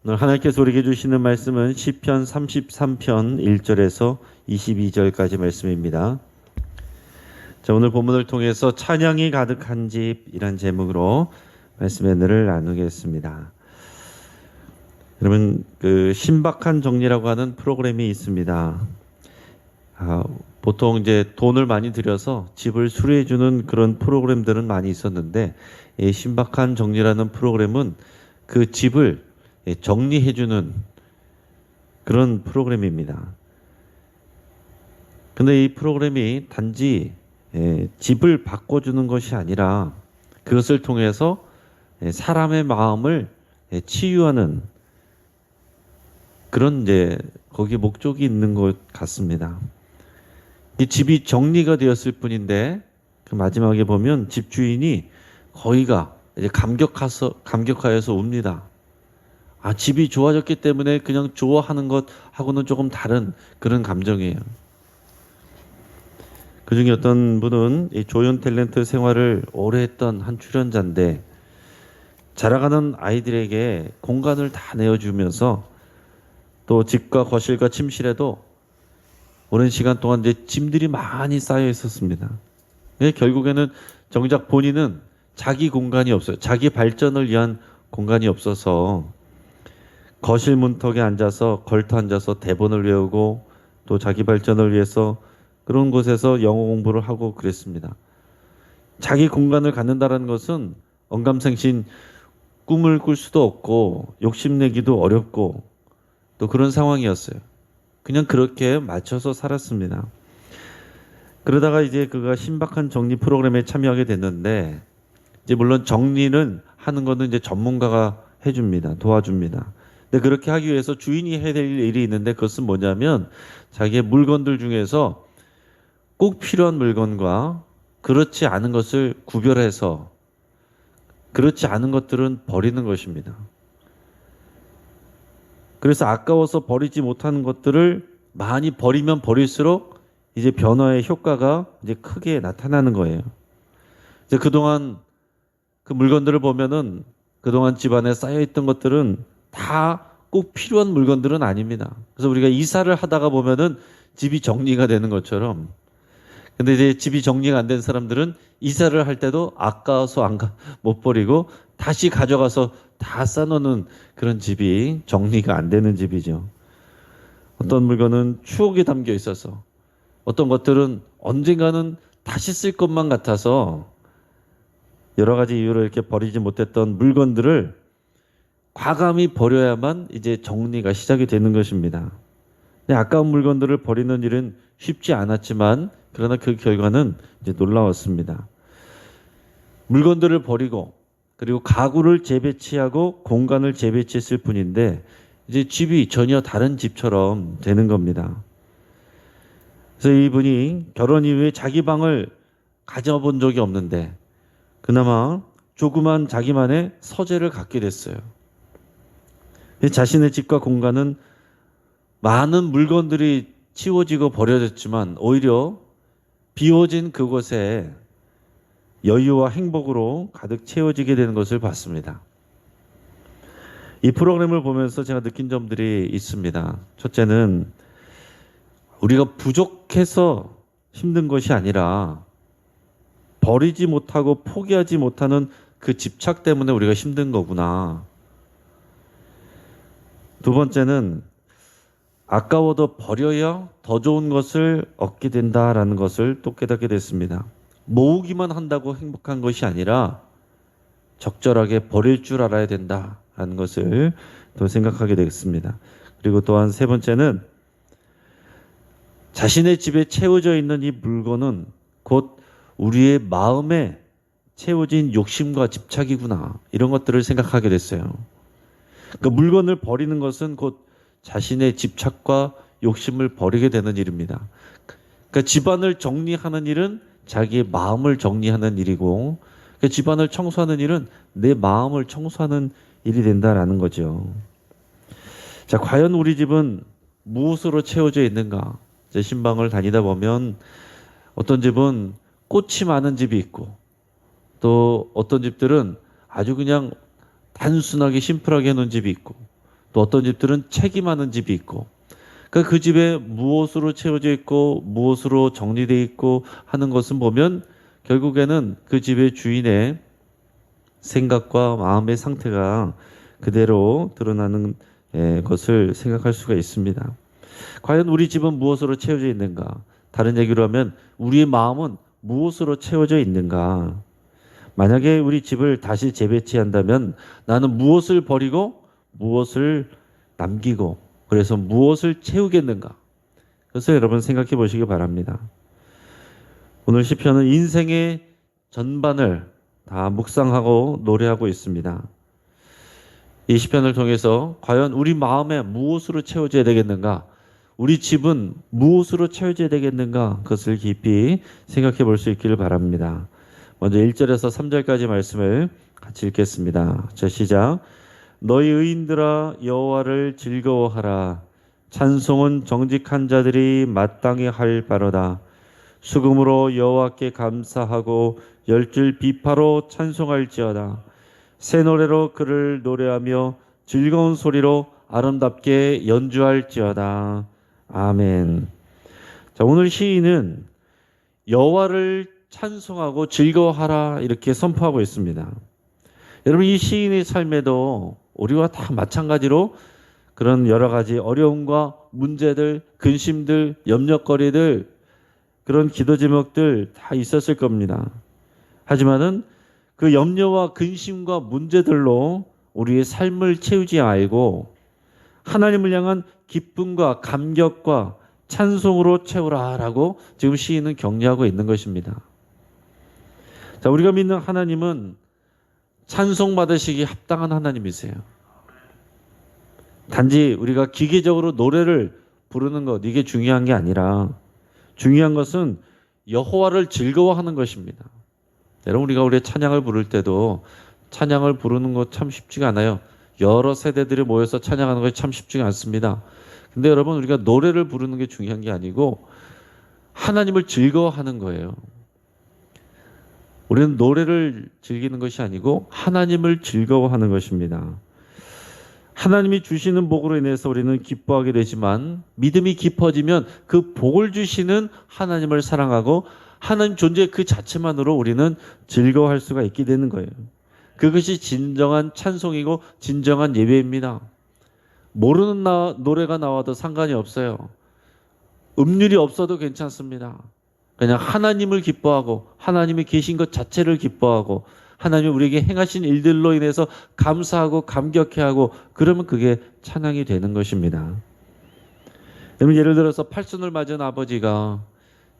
오늘 하나님께서 우리에게 주시는 말씀은 시편 33편 1절에서 22절까지 말씀입니다. 자, 오늘 본문을 통해서 찬양이 가득한 집이란 제목으로 말씀의 은혜를 나누겠습니다. 여러분, 신박한 정리라고 하는 프로그램이 있습니다. 보통 이제 돈을 많이 들여서 집을 수리해주는 그런 프로그램들은 많이 있었는데, 이 신박한 정리라는 프로그램은 그 집을 정리해주는 그런 프로그램입니다. 근데 이 프로그램이 단지 집을 바꿔주는 것이 아니라 그것을 통해서 사람의 마음을 치유하는 그런 이제 거기에 목적이 있는 것 같습니다. 이 집이 정리가 되었을 뿐인데 그 마지막에 보면 집주인이 거의가 이제 감격하여서 웁니다. 집이 좋아졌기 때문에 그냥 좋아하는 것하고는 조금 다른 그런 감정이에요. 그 중에 어떤 분은 이 조연 탤런트 생활을 오래 했던 한 출연자인데, 자라가는 아이들에게 공간을 다 내어주면서 또 집과 거실과 침실에도 오랜 시간 동안 이제 짐들이 많이 쌓여 있었습니다. 결국에는 정작 본인은 자기 공간이 없어요. 자기 발전을 위한 공간이 없어서 거실 문턱에 걸터 앉아서 대본을 외우고 또 자기 발전을 위해서 그런 곳에서 영어 공부를 하고 그랬습니다. 자기 공간을 갖는다는 것은 언감생심 꿈을 꿀 수도 없고 욕심내기도 어렵고 또 그런 상황이었어요. 그냥 그렇게 맞춰서 살았습니다. 그러다가 이제 그가 신박한 정리 프로그램에 참여하게 됐는데, 이제 물론 정리는 하는 거는 이제 전문가가 해줍니다. 도와줍니다. 근데 그렇게 하기 위해서 주인이 해야 될 일이 있는데, 그것은 뭐냐면 자기의 물건들 중에서 꼭 필요한 물건과 그렇지 않은 것을 구별해서 그렇지 않은 것들은 버리는 것입니다. 그래서 아까워서 버리지 못하는 것들을 많이 버리면 버릴수록 이제 변화의 효과가 이제 크게 나타나는 거예요. 이제 그동안 그 물건들을 보면은 그동안 집안에 쌓여있던 것들은 다 꼭 필요한 물건들은 아닙니다. 그래서 우리가 이사를 하다가 보면은 집이 정리가 되는 것처럼, 근데 이제 집이 정리가 안 된 사람들은 이사를 할 때도 아까워서 못 버리고 다시 가져가서 다 싸놓는 그런 집이 정리가 안 되는 집이죠. 어떤 물건은 추억이 담겨 있어서, 어떤 것들은 언젠가는 다시 쓸 것만 같아서 여러 가지 이유로 이렇게 버리지 못했던 물건들을 과감히 버려야만 이제 정리가 시작이 되는 것입니다. 근데 아까운 물건들을 버리는 일은 쉽지 않았지만, 그러나 그 결과는 이제 놀라웠습니다. 물건들을 버리고 그리고 가구를 재배치하고 공간을 재배치했을 뿐인데 이제 집이 전혀 다른 집처럼 되는 겁니다. 그래서 이분이 결혼 이후에 자기 방을 가져본 적이 없는데 그나마 조그만 자기만의 서재를 갖게 됐어요. 자신의 집과 공간은 많은 물건들이 치워지고 버려졌지만 오히려 비워진 그곳에 여유와 행복으로 가득 채워지게 되는 것을 봤습니다. 이 프로그램을 보면서 제가 느낀 점들이 있습니다. 첫째는 우리가 부족해서 힘든 것이 아니라 버리지 못하고 포기하지 못하는 그 집착 때문에 우리가 힘든 거구나. 두 번째는 아까워도 버려야 더 좋은 것을 얻게 된다라는 것을 또 깨닫게 됐습니다. 모으기만 한다고 행복한 것이 아니라 적절하게 버릴 줄 알아야 된다라는 것을 또 생각하게 됐습니다. 그리고 또한 세 번째는 자신의 집에 채워져 있는 이 물건은 곧 우리의 마음에 채워진 욕심과 집착이구나, 이런 것들을 생각하게 됐어요. 그 물건을 버리는 것은 곧 자신의 집착과 욕심을 버리게 되는 일입니다. 그러니까 집안을 정리하는 일은 자기의 마음을 정리하는 일이고, 그러니까 집안을 청소하는 일은 내 마음을 청소하는 일이 된다라는 거죠. 자, 과연 우리 집은 무엇으로 채워져 있는가? 제 신방을 다니다 보면 어떤 집은 꽃이 많은 집이 있고, 또 어떤 집들은 아주 그냥 단순하게 심플하게 해놓은 집이 있고, 또 어떤 집들은 책임하는 집이 있고, 그러니까 그 집에 무엇으로 채워져 있고 무엇으로 정리되어 있고 하는 것은 보면 결국에는 그 집의 주인의 생각과 마음의 상태가 그대로 드러나는 것을 생각할 수가 있습니다. 과연 우리 집은 무엇으로 채워져 있는가? 다른 얘기로 하면 우리의 마음은 무엇으로 채워져 있는가? 만약에 우리 집을 다시 재배치한다면 나는 무엇을 버리고 무엇을 남기고 그래서 무엇을 채우겠는가? 그래서 여러분 생각해 보시기 바랍니다. 오늘 시편은 인생의 전반을 다 묵상하고 노래하고 있습니다. 이 시편을 통해서 과연 우리 마음에 무엇으로 채워져야 되겠는가? 우리 집은 무엇으로 채워져야 되겠는가? 그것을 깊이 생각해 볼 수 있기를 바랍니다. 먼저 1절에서 3절까지 말씀을 같이 읽겠습니다. 자, 시작. 너희 의인들아 여호와를 즐거워하라. 찬송은 정직한 자들이 마땅히 할 바로다. 수금으로 여호와께 감사하고 열줄 비파로 찬송할지어다. 새 노래로 그를 노래하며 즐거운 소리로 아름답게 연주할지어다. 아멘. 자, 오늘 시인은 여호와를 찬송하고 즐거워하라 이렇게 선포하고 있습니다. 여러분, 이 시인의 삶에도 우리와 다 마찬가지로 그런 여러 가지 어려움과 문제들, 근심들, 염려거리들, 그런 기도 제목들 다 있었을 겁니다. 하지만은 그 염려와 근심과 문제들로 우리의 삶을 채우지 말고 하나님을 향한 기쁨과 감격과 찬송으로 채우라라고 지금 시인은 격려하고 있는 것입니다. 자, 우리가 믿는 하나님은 찬송받으시기 합당한 하나님이세요. 단지 우리가 기계적으로 노래를 부르는 것, 이게 중요한 게 아니라 중요한 것은 여호와를 즐거워하는 것입니다. 여러분, 우리가 우리의 찬양을 부를 때도 찬양을 부르는 것 참 쉽지가 않아요. 여러 세대들이 모여서 찬양하는 것이 참 쉽지가 않습니다. 근데 여러분, 우리가 노래를 부르는 게 중요한 게 아니고 하나님을 즐거워하는 거예요. 우리는 노래를 즐기는 것이 아니고 하나님을 즐거워하는 것입니다. 하나님이 주시는 복으로 인해서 우리는 기뻐하게 되지만 믿음이 깊어지면 그 복을 주시는 하나님을 사랑하고 하나님 존재 그 자체만으로 우리는 즐거워할 수가 있게 되는 거예요. 그것이 진정한 찬송이고 진정한 예배입니다. 모르는 노래가 나와도 상관이 없어요. 음률이 없어도 괜찮습니다. 그냥 하나님을 기뻐하고 하나님이 계신 것 자체를 기뻐하고 하나님이 우리에게 행하신 일들로 인해서 감사하고 감격해하고 그러면 그게 찬양이 되는 것입니다. 여러분, 예를 들어서 팔순을 맞은 아버지가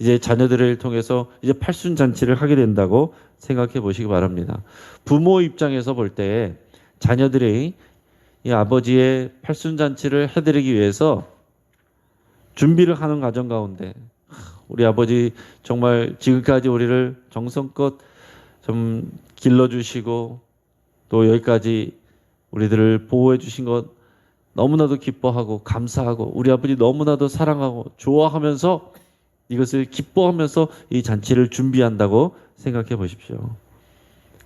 이제 자녀들을 통해서 이제 팔순잔치를 하게 된다고 생각해 보시기 바랍니다. 부모 입장에서 볼 때 자녀들이 이 아버지의 팔순잔치를 해드리기 위해서 준비를 하는 과정 가운데 우리 아버지 정말 지금까지 우리를 정성껏 좀 길러주시고 또 여기까지 우리들을 보호해 주신 것 너무나도 기뻐하고 감사하고 우리 아버지 너무나도 사랑하고 좋아하면서 이것을 기뻐하면서 이 잔치를 준비한다고 생각해 보십시오.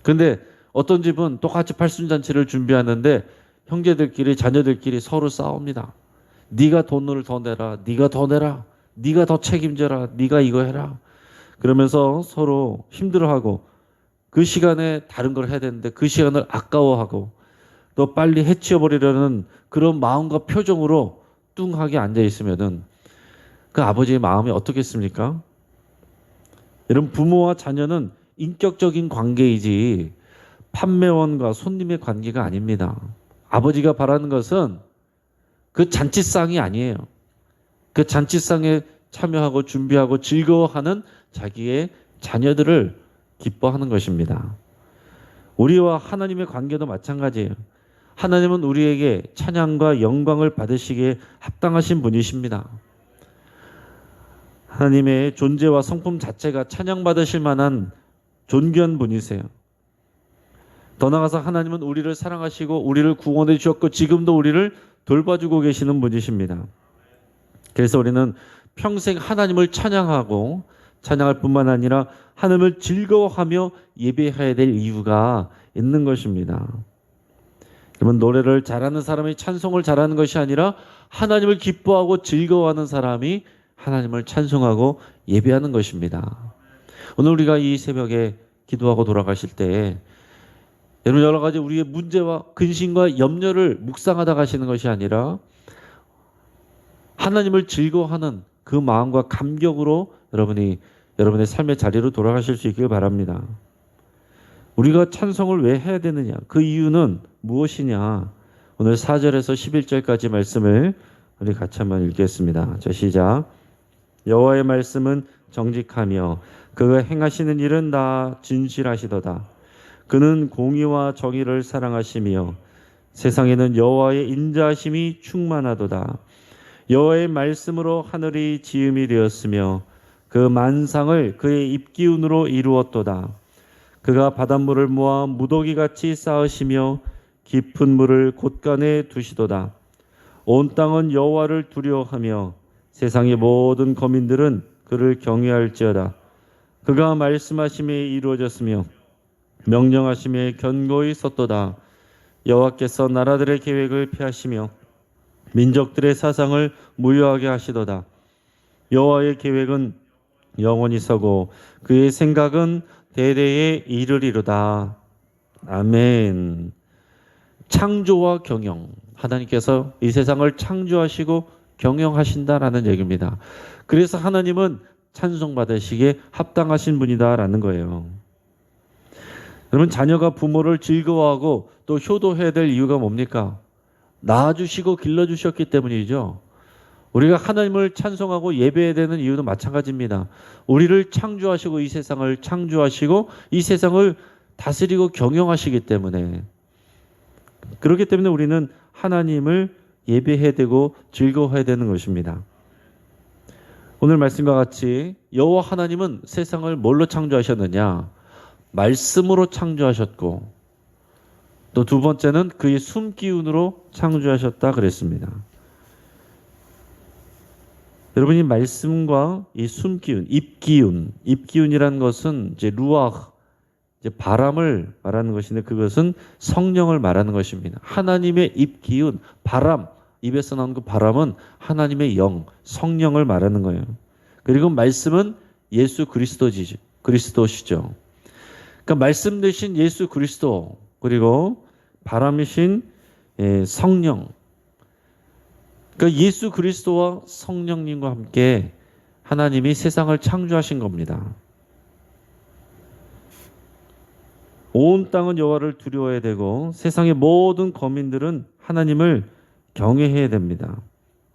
그런데 어떤 집은 똑같이 팔순잔치를 준비하는데 형제들끼리 자녀들끼리 서로 싸웁니다. 네가 돈을 더 내라. 네가 더 내라. 네가 더 책임져라. 네가 이거 해라. 그러면서 서로 힘들어하고 그 시간에 다른 걸 해야 되는데 그 시간을 아까워하고 또 빨리 해치워버리려는 그런 마음과 표정으로 뚱하게 앉아 있으면은 그 아버지의 마음이 어떻겠습니까? 여러분, 부모와 자녀는 인격적인 관계이지 판매원과 손님의 관계가 아닙니다. 아버지가 바라는 것은 그 잔치상이 아니에요. 그 잔치상에 참여하고 준비하고 즐거워하는 자기의 자녀들을 기뻐하는 것입니다. 우리와 하나님의 관계도 마찬가지예요. 하나님은 우리에게 찬양과 영광을 받으시기에 합당하신 분이십니다. 하나님의 존재와 성품 자체가 찬양받으실 만한 존귀한 분이세요. 더 나아가서 하나님은 우리를 사랑하시고 우리를 구원해 주셨고 지금도 우리를 돌봐주고 계시는 분이십니다. 그래서 우리는 평생 하나님을 찬양하고 찬양할 뿐만 아니라 하나님을 즐거워하며 예배해야 될 이유가 있는 것입니다. 그러면 노래를 잘하는 사람이 찬송을 잘하는 것이 아니라 하나님을 기뻐하고 즐거워하는 사람이 하나님을 찬송하고 예배하는 것입니다. 오늘 우리가 이 새벽에 기도하고 돌아가실 때 여러분 여러 가지 우리의 문제와 근심과 염려를 묵상하다 가시는 것이 아니라 하나님을 즐거워하는 그 마음과 감격으로 여러분이 여러분의 삶의 자리로 돌아가실 수 있길 바랍니다. 우리가 찬송을 왜 해야 되느냐? 그 이유는 무엇이냐? 오늘 4절에서 11절까지 말씀을 우리 같이 한번 읽겠습니다. 자, 시작. 여호와의 말씀은 정직하며 그가 행하시는 일은 다 진실하시도다. 그는 공의와 정의를 사랑하시며 세상에는 여호와의 인자하심이 충만하도다. 여호와의 말씀으로 하늘이 지음이 되었으며 그 만상을 그의 입기운으로 이루었도다. 그가 바닷물을 모아 무더기같이 쌓으시며 깊은 물을 곳간에 두시도다. 온 땅은 여호와를 두려워하며 세상의 모든 거민들은 그를 경외할지어다. 그가 말씀하심에 이루어졌으며 명령하심에 견고히 섰도다. 여호와께서 나라들의 계획을 폐하시며 민족들의 사상을 무효하게 하시도다. 여호와의 계획은 영원히 서고 그의 생각은 대대에 이르리로다. 아멘. 창조와 경영. 하나님께서 이 세상을 창조하시고 경영하신다라는 얘기입니다. 그래서 하나님은 찬송받으시기에 합당하신 분이다라는 거예요. 여러분 자녀가 부모를 즐거워하고 또 효도해야 될 이유가 뭡니까? 낳아주시고 길러주셨기 때문이죠. 우리가 하나님을 찬송하고 예배해야 되는 이유도 마찬가지입니다. 우리를 창조하시고 이 세상을 창조하시고 이 세상을 다스리고 경영하시기 때문에 그렇기 때문에 우리는 하나님을 예배해야 되고 즐거워해야 되는 것입니다. 오늘 말씀과 같이 여호와 하나님은 세상을 뭘로 창조하셨느냐? 말씀으로 창조하셨고 또 두 번째는 그의 숨기운으로 창조하셨다 그랬습니다. 여러분이 말씀과 이 숨기운, 입기운이라는 것은 이제 루아흐, 이제 바람을 말하는 것인데 그것은 성령을 말하는 것입니다. 하나님의 입기운, 바람, 입에서 나오는 그 바람은 하나님의 영, 성령을 말하는 거예요. 그리고 말씀은 예수 그리스도시죠. 그러니까 말씀 되신 예수 그리스도 그리고 바람이신 성령. 그러니까 예수 그리스도와 성령님과 함께 하나님이 세상을 창조하신 겁니다. 온 땅은 여호와를 두려워해야 되고 세상의 모든 거민들은 하나님을 경외해야 됩니다.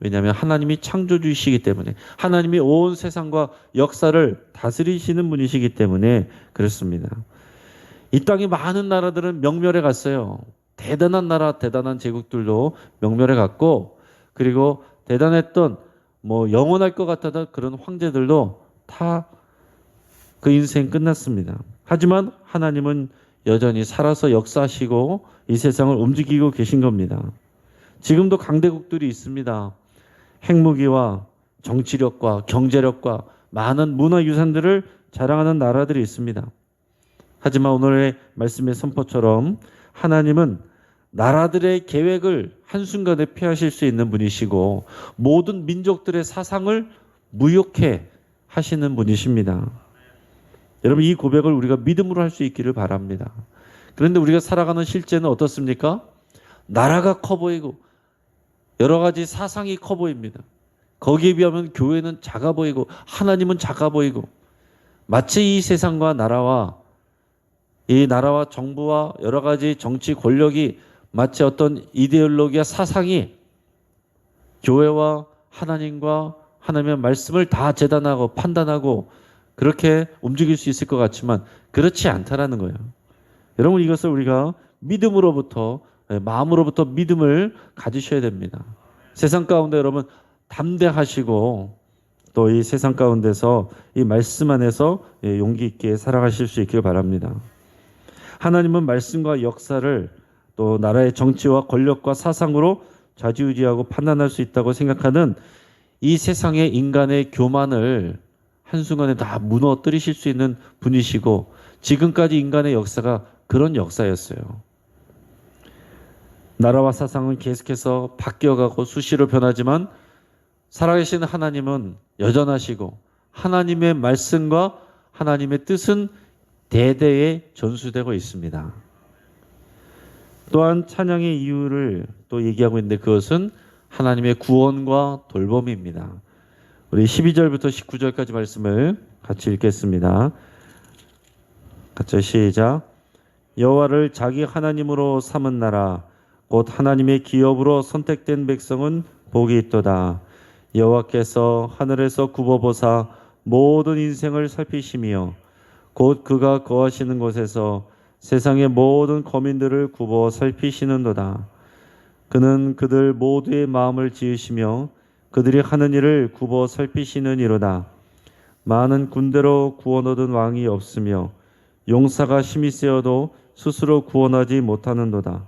왜냐하면 하나님이 창조주이시기 때문에 하나님이 온 세상과 역사를 다스리시는 분이시기 때문에 그렇습니다. 이 땅의 많은 나라들은 명멸해 갔어요. 대단한 나라, 대단한 제국들도 명멸해 갔고 그리고 대단했던 영원할 것 같았던 그런 황제들도 다 그 인생 끝났습니다. 하지만 하나님은 여전히 살아서 역사하시고 이 세상을 움직이고 계신 겁니다. 지금도 강대국들이 있습니다. 핵무기와 정치력과 경제력과 많은 문화유산들을 자랑하는 나라들이 있습니다. 하지만 오늘의 말씀의 선포처럼 하나님은 나라들의 계획을 한순간에 폐하실 수 있는 분이시고 모든 민족들의 사상을 무효케 하시는 분이십니다. 여러분 이 고백을 우리가 믿음으로 할 수 있기를 바랍니다. 그런데 우리가 살아가는 실제는 어떻습니까? 나라가 커 보이고 여러 가지 사상이 커 보입니다. 거기에 비하면 교회는 작아 보이고 하나님은 작아 보이고 마치 이 세상과 나라와 이 나라와 정부와 여러 가지 정치 권력이 마치 어떤 이데올로기와 사상이 교회와 하나님과 하나님의 말씀을 다 재단하고 판단하고 그렇게 움직일 수 있을 것 같지만 그렇지 않다라는 거예요. 여러분 이것을 우리가 믿음으로부터 마음으로부터 믿음을 가지셔야 됩니다. 세상 가운데 여러분 담대하시고 또 이 세상 가운데서 이 말씀 안에서 용기 있게 살아가실 수 있길 바랍니다. 하나님은 말씀과 역사를 또 나라의 정치와 권력과 사상으로 좌지우지하고 판단할 수 있다고 생각하는 이 세상의 인간의 교만을 한순간에 다 무너뜨리실 수 있는 분이시고 지금까지 인간의 역사가 그런 역사였어요. 나라와 사상은 계속해서 바뀌어가고 수시로 변하지만 살아계신 하나님은 여전하시고 하나님의 말씀과 하나님의 뜻은 대대에 전수되고 있습니다. 또한 찬양의 이유를 또 얘기하고 있는데 그것은 하나님의 구원과 돌봄입니다. 우리 12절부터 19절까지 말씀을 같이 읽겠습니다. 같이 시작. 여호와를 자기 하나님으로 삼은 나라 곧 하나님의 기업으로 선택된 백성은 복이 있도다. 여호와께서 하늘에서 굽어보사 모든 인생을 살피시며 곧 그가 거하시는 곳에서 세상의 모든 거민들을 굽어 살피시는도다. 그는 그들 모두의 마음을 지으시며 그들이 하는 일을 굽어 살피시는 이로다. 많은 군대로 구원 얻은 왕이 없으며 용사가 힘이 세어도 스스로 구원하지 못하는도다.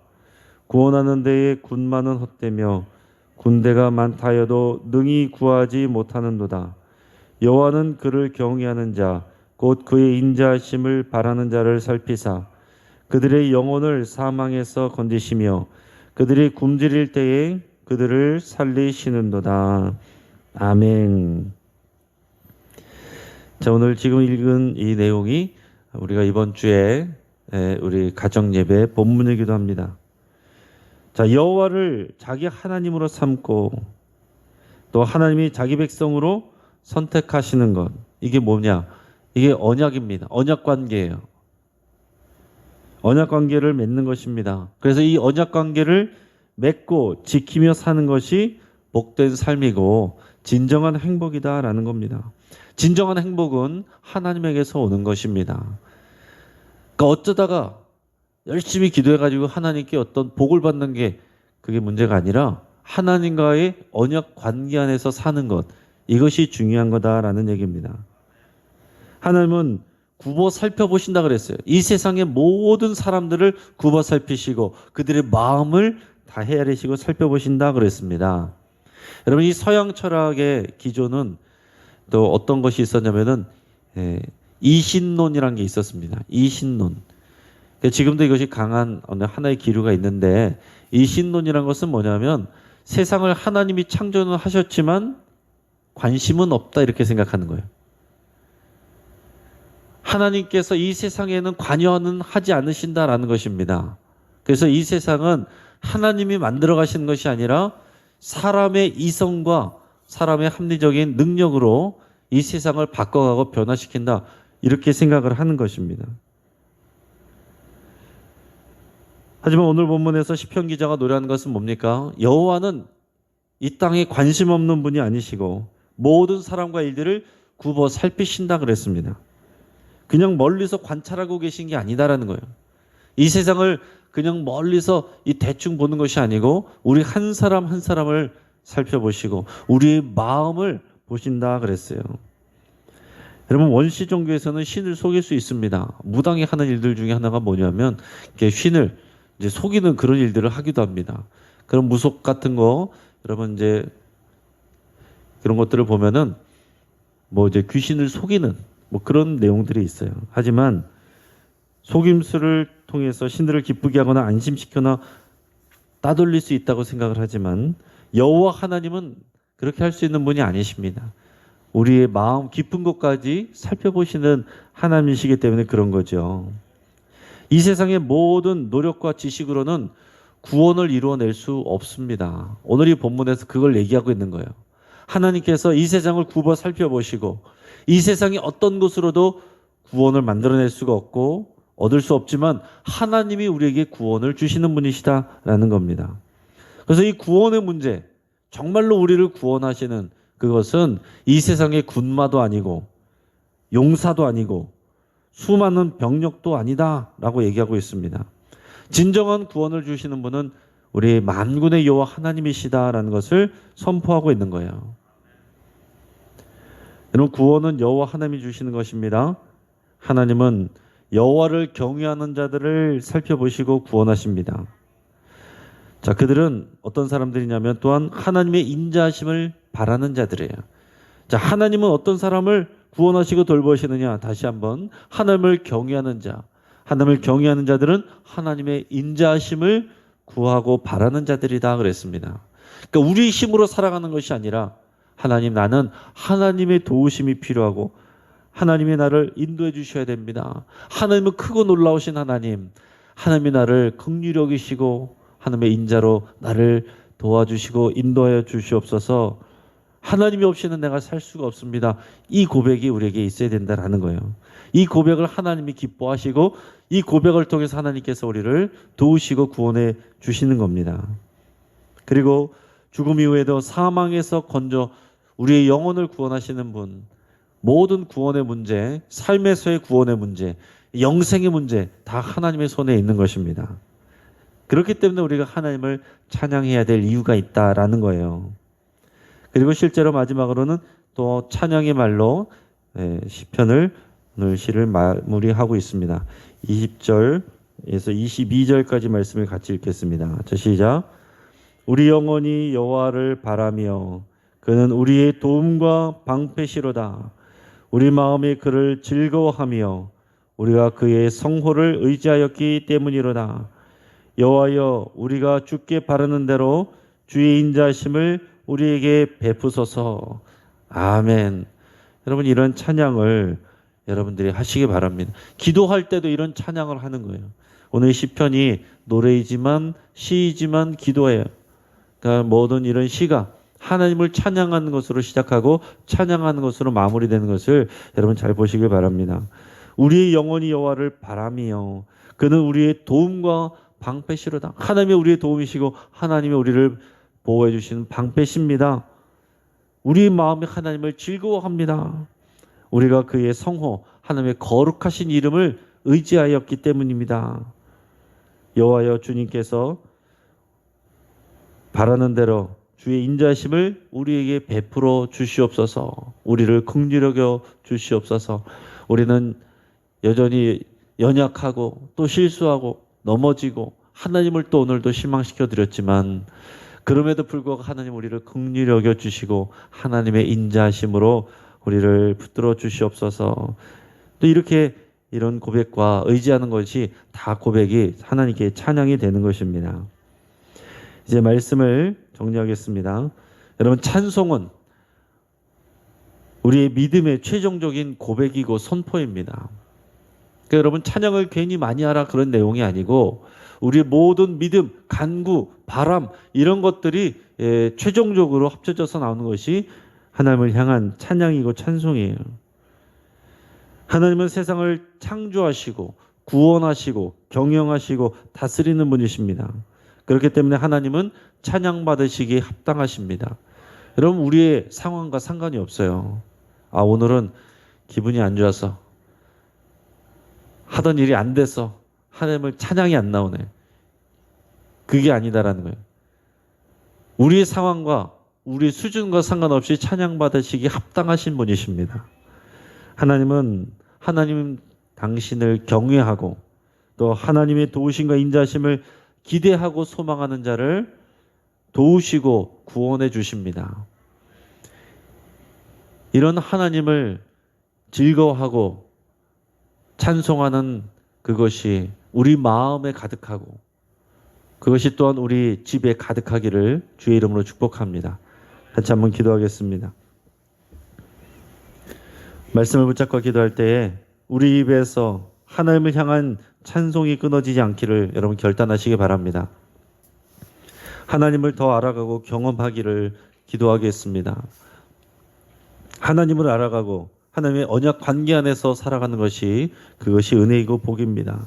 구원하는 데에 군마는 헛되며 군대가 많다여도 능히 구하지 못하는도다. 여호와는 그를 경외하는 자 곧 그의 인자하심을 바라는 자를 살피사 그들의 영혼을 사망에서 건지시며 그들이 굶주릴 때에 그들을 살리시는도다. 아멘. 자, 오늘 지금 읽은 이 내용이 우리가 이번 주에 우리 가정 예배 본문이기도 합니다. 자, 여호와를 자기 하나님으로 삼고 또 하나님이 자기 백성으로 선택하시는 것, 이게 뭐냐? 이게 언약입니다. 언약 관계예요. 언약 관계를 맺는 것입니다. 그래서 이 언약 관계를 맺고 지키며 사는 것이 복된 삶이고 진정한 행복이다라는 겁니다. 진정한 행복은 하나님에게서 오는 것입니다. 그러니까 어쩌다가 열심히 기도해가지고 하나님께 어떤 복을 받는 게 그게 문제가 아니라 하나님과의 언약 관계 안에서 사는 것, 이것이 중요한 거다라는 얘기입니다. 하나님은 굽어 살펴보신다 그랬어요. 이 세상의 모든 사람들을 굽어 살피시고 그들의 마음을 다 헤아리시고 살펴보신다 그랬습니다. 여러분, 이 서양 철학의 기조는 또 어떤 것이 있었냐면은 이신론이라는 게 있었습니다. 이신론. 지금도 이것이 강한 어느 하나의 기류가 있는데, 이신론이라는 것은 뭐냐면 세상을 하나님이 창조는 하셨지만 관심은 없다, 이렇게 생각하는 거예요. 하나님께서 이 세상에는 관여는 하지 않으신다라는 것입니다. 그래서 이 세상은 하나님이 만들어 가시는 것이 아니라 사람의 이성과 사람의 합리적인 능력으로 이 세상을 바꿔가고 변화시킨다, 이렇게 생각을 하는 것입니다. 하지만 오늘 본문에서 시편 기자가 노래하는 것은 뭡니까? 여호와는 이 땅에 관심 없는 분이 아니시고 모든 사람과 일들을 굽어 살피신다 그랬습니다. 그냥 멀리서 관찰하고 계신 게 아니다라는 거예요. 이 세상을 그냥 멀리서 이 대충 보는 것이 아니고 우리 한 사람 한 사람을 살펴보시고 우리의 마음을 보신다 그랬어요. 여러분, 원시 종교에서는 신을 속일 수 있습니다. 무당이 하는 일들 중에 하나가 뭐냐면 신을 이제 속이는 그런 일들을 하기도 합니다. 그런 무속 같은 거, 여러분 이제 그런 것들을 보면은 뭐 이제 귀신을 속이는 뭐 그런 내용들이 있어요. 하지만 속임수를 통해서 신들을 기쁘게 하거나 안심시키거나 따돌릴 수 있다고 생각을 하지만 여호와 하나님은 그렇게 할 수 있는 분이 아니십니다. 우리의 마음 깊은 곳까지 살펴보시는 하나님이시기 때문에 그런 거죠. 이 세상의 모든 노력과 지식으로는 구원을 이루어낼 수 없습니다. 오늘 이 본문에서 그걸 얘기하고 있는 거예요. 하나님께서 이 세상을 굽어 살펴보시고 이 세상이 어떤 것으로도 구원을 만들어낼 수가 없고 얻을 수 없지만 하나님이 우리에게 구원을 주시는 분이시다라는 겁니다. 그래서 이 구원의 문제, 정말로 우리를 구원하시는 그것은 이 세상의 군마도 아니고 용사도 아니고 수많은 병력도 아니다라고 얘기하고 있습니다. 진정한 구원을 주시는 분은 우리 만군의 여호와 하나님이시다라는 것을 선포하고 있는 거예요. 여러분, 구원은 여호와 하나님이 주시는 것입니다. 하나님은 여호와를 경외하는 자들을 살펴보시고 구원하십니다. 자, 그들은 어떤 사람들이냐면 또한 하나님의 인자하심을 바라는 자들이에요. 자, 하나님은 어떤 사람을 구원하시고 돌보시느냐? 다시 한번, 하나님을 경외하는 자, 하나님을 경외하는 자들은 하나님의 인자하심을 구하고 바라는 자들이다 그랬습니다. 그러니까 우리 힘으로 살아가는 것이 아니라 하나님, 나는 하나님의 도우심이 필요하고 하나님이 나를 인도해 주셔야 됩니다. 하나님은 크고 놀라우신 하나님, 하나님이 나를 긍휼히 여기시고 하나님의 인자로 나를 도와주시고 인도하여 주시옵소서. 하나님이 없이는 내가 살 수가 없습니다. 이 고백이 우리에게 있어야 된다라는 거예요. 이 고백을 하나님이 기뻐하시고 이 고백을 통해서 하나님께서 우리를 도우시고 구원해 주시는 겁니다. 그리고 죽음 이후에도 사망에서 건져 우리의 영혼을 구원하시는 분, 모든 구원의 문제, 삶에서의 구원의 문제, 영생의 문제 다 하나님의 손에 있는 것입니다. 그렇기 때문에 우리가 하나님을 찬양해야 될 이유가 있다라는 거예요. 그리고 실제로 마지막으로는 또 찬양의 말로 시편을 오늘 시를 마무리하고 있습니다. 20절에서 22절까지 말씀을 같이 읽겠습니다. 자, 시작. 우리 영혼이 여호와를 바라며 그는 우리의 도움과 방패시로다. 우리 마음이 그를 즐거워하며 우리가 그의 성호를 의지하였기 때문이로다. 여호와여, 우리가 주께 바라는 대로 주의 인자하심을 우리에게 베푸소서. 아멘. 여러분, 이런 찬양을 여러분들이 하시기 바랍니다. 기도할 때도 이런 찬양을 하는 거예요. 오늘 시편이 노래이지만 시이지만 기도예요. 그러니까 모든 이런 시가 하나님을 찬양하는 것으로 시작하고 찬양하는 것으로 마무리되는 것을 여러분 잘 보시길 바랍니다. 우리의 영혼이 여호와를 바라며 그는 우리의 도움과 방패시로다. 하나님이 우리의 도움이시고 하나님이 우리를 보호해 주시는 방패십니다. 우리 마음이 하나님을 즐거워합니다. 우리가 그의 성호, 하나님의 거룩하신 이름을 의지하였기 때문입니다. 여호와여, 주님께서 바라는 대로 주의 인자하심을 우리에게 베풀어 주시옵소서. 우리를 긍휼히 여겨 주시옵소서. 우리는 여전히 연약하고 또 실수하고 넘어지고 하나님을 또 오늘도 실망시켜 드렸지만 그럼에도 불구하고 하나님 우리를 긍휼히 여겨 주시고 하나님의 인자하심으로 우리를 붙들어 주시옵소서. 또 이렇게 이런 고백과 의지하는 것이 다 고백이 하나님께 찬양이 되는 것입니다. 이제 말씀을 정리하겠습니다. 여러분, 찬송은 우리의 믿음의 최종적인 고백이고 선포입니다. 그러니까 여러분, 찬양을 괜히 많이 하라 그런 내용이 아니고 우리의 모든 믿음, 간구, 바람 이런 것들이 최종적으로 합쳐져서 나오는 것이 하나님을 향한 찬양이고 찬송이에요. 하나님은 세상을 창조하시고 구원하시고 경영하시고 다스리는 분이십니다. 그렇기 때문에 하나님은 찬양받으시기에 합당하십니다. 여러분, 우리의 상황과 상관이 없어요. 아, 오늘은 기분이 안 좋아서 하던 일이 안 돼서 하나님을 찬양이 안 나오네. 그게 아니다라는 거예요. 우리의 상황과 우리의 수준과 상관없이 찬양받으시기 합당하신 분이십니다. 하나님은 하나님 당신을 경외하고 또 하나님의 도우심과 인자하심을 기대하고 소망하는 자를 도우시고 구원해 주십니다. 이런 하나님을 즐거워하고 찬송하는 그것이 우리 마음에 가득하고 그것이 또한 우리 집에 가득하기를 주의 이름으로 축복합니다. 같이 한번 기도하겠습니다. 말씀을 붙잡고 기도할 때에 우리 입에서 하나님을 향한 찬송이 끊어지지 않기를 여러분 결단하시기 바랍니다. 하나님을 더 알아가고 경험하기를 기도하겠습니다. 하나님을 알아가고 하나님의 언약 관계 안에서 살아가는 것이 그것이 은혜이고 복입니다.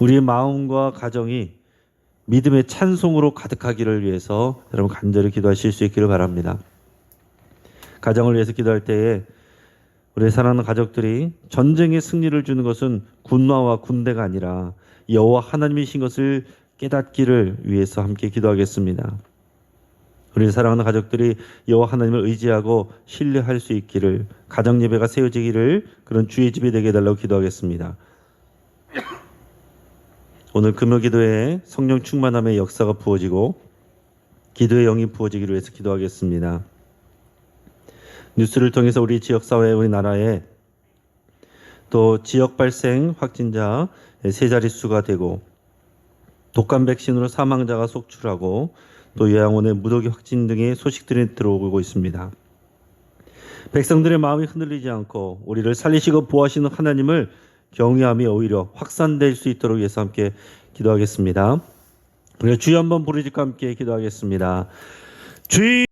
우리의 마음과 가정이 믿음의 찬송으로 가득하기를 위해서 여러분 간절히 기도하실 수 있기를 바랍니다. 가정을 위해서 기도할 때에 우리 사랑하는 가족들이 전쟁의 승리를 주는 것은 군마와 군대가 아니라 여호와 하나님이신 것을 깨닫기를 위해서 함께 기도하겠습니다. 우리 사랑하는 가족들이 여호와 하나님을 의지하고 신뢰할 수 있기를, 가정 예배가 세워지기를 그런 주의 집이 되게 해달라고 기도하겠습니다. 오늘 금요 기도에 성령 충만함의 역사가 부어지고 기도의 영이 부어지기를 위해서 기도하겠습니다. 뉴스를 통해서 우리 지역사회, 우리나라에 또 지역 발생 확진자 세 자릿수가 되고 독감 백신으로 사망자가 속출하고 또 요양원의 무더기 확진 등의 소식들이 들어오고 있습니다. 백성들의 마음이 흔들리지 않고 우리를 살리시고 보호하시는 하나님을 경외함이 오히려 확산될 수 있도록 위해서 함께 기도하겠습니다. 우리가 주여 한번 부르짖고 함께 기도하겠습니다. 주여